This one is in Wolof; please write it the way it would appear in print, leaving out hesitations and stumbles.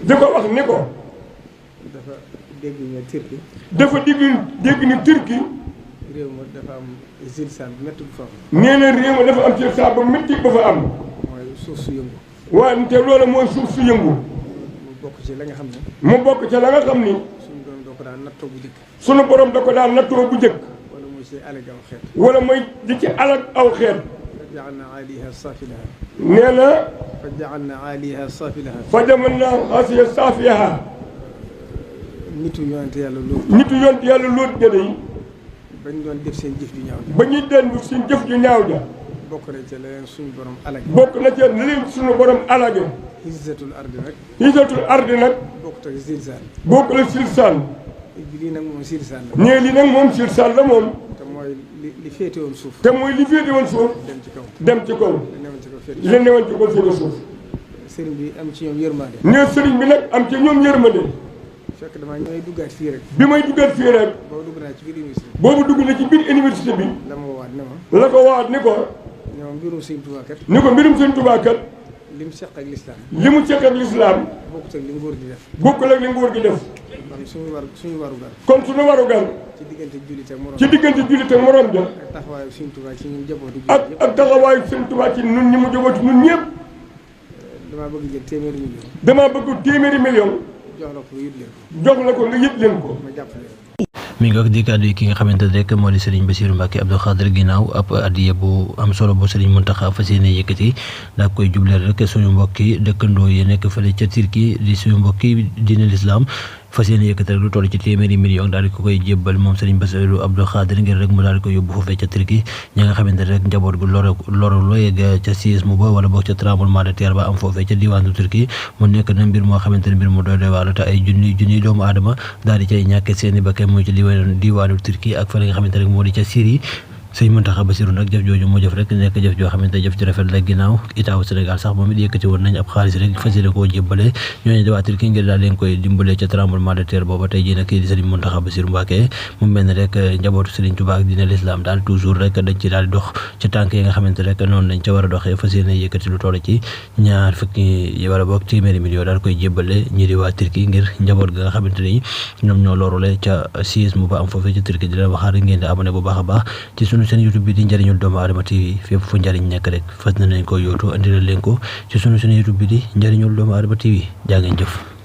di ko wax ni ko. dafa dégg ne Turquie. dafa dégg ni Turquie. réew ma dafa am zilzal bu métti bu fa am. nee na réew ma dafa am zilzal bu métti bu fa am. mooy suuf su yëngu. waaye te loolu mooy suuf su yëngu. mu bokk ci la nga xam ne. mu bokk ci la nga xam ni. suñu borom da ko daan nattoo bu njëkk. sunu borom da ko daan nattoo bu njëkk. wala muy ci alag aw xeet. wala mooy di ci alag aw xeet. fa ja'alna 'aliyaha safilaha. nee na. fa ja'alna 'aliyaha safilaha. fa jamanna asiya safiyaha. nitu yonent yàlla Lóot. nitu yonent yàlla Lóot ja day. bañ doon def seen jëf ju ñaaw ja. ba ñuy dellu seen jëf ju ñaaw ja. bokk na ci la leen suñu borom alage. bokk na ci la leen suñu borom alage. hizzatul ardi nag. hizzatul ardi nag. bokkut ak zilzal. bokk la silsaan. lii nag moom zilzal la. nee lii nag moom silsaan la moom. te mooy li féete woon suuf. te mooy li féete woon suuf. dem ci kaw. dem ci kaw. li newoon ci kaw féete. li newoon ci kaw féete suuf. sëriñ bi am ci ñoom yërmande. nee sëriñ bi nag am ci ñoom yërmande. fekk damaa ñooy duggaat fii rek. bi may duggaat fii rek. boobu dugg naa ci biir université. boobu dugg na ci biir université bi. la ma waat ne ma. la ko waat ni ko. ñoom mbirum Sëriñ Tuubaa kat. ni ko mbirum Sëriñ Tuubaa kat. li mu seq ak lislaam. li mu seq ak lislaam. bokkut ak li nguur gi def. bokkul ak li nguur gi def. kon suñu warugar. kon suñu warugar. ci diggante jullit ak morom. ci diggante jullit ak morom ja. ak taxawaayu Sëriñ Tuubaa ci ñun jabootu. ak taxawaayu Sëriñ Tuubaa ci ñun ñi mu jabootu ñun ñëpp. damaa bëgg jël téeméeri million. damaa bëgg téeméeri million. jox la ko nga yët leen ko. jox la ko nga yët leen ko. ma jàppale. mi ngi di kàddu yi ki nga xamante ne rek moo di Serigne Bassirou Mbacké Abdou Khadre ginnaaw ab addiya bu am solo bu Serigne Mountakha fas yéene yëkkati daa koy jubleel rek suñu mbokki dëkkandoo yi nekk fële ca Turquie di suñu mbokki diine l'islam fas yéene yëkkati rek lu toll ci téeméeri million daal di ko koy jébbal moom Serigne Bassirou Abdou Khadre ngir rek mu daal di ko yóbbu foofee ca Turquie ñi nga xamante ne rek njaboot gu loru lo yegg ca séisme ba wala boog ca tremblement de terre ba am foofee ca diwaanu Turquie mu nekk na mbir moo xamante ne mbir mu doy waar te ay junni doomu aadama daal di cay ñàkk seeni bakkan muy ci diwaanu Turquie ak fa nga xamante ne moo di ca Syrie sëñ Mountakha Bassirou nag jëf jooju moo jëf rek nekk jëf joo xamante ne jëf ci rafet la ginnaaw État Sénégal sax moom it yëkkati woon nañ ab xaalis rek fas yéene koo jébbale ñooñu di waa Turquie ngir daal leen koy dimbale ca tremblement de terre booba tey jii nag kii di sëñ Mountakha Bassirou Mbacké mu mel ne rek njabootu Serigne Touba ak dina l'islam daal toujours rek dañ ci daal di dox ci tànk yi nga xamante rek noonu lañ ca war a doxee fas yéene yëkkati lu toll ci ñaar fukki wala boog téeméeri million daal koy jébbale ñi di waa Turquie ngir njaboot ga nga xamante ni ñoom ñoo lorule ca séisme ba am foofee ca Turquie di leen waxaar ngeen di abonné bu baax a baax ci sunu seen YouTube bi di njëriñul doomu aadama TV fépp fu njëriñ nekk rek fas nañ ko yóotu andi leen ko ci sunu YouTube bi di njëriñul doomu aadama TV jaa ngeen jëf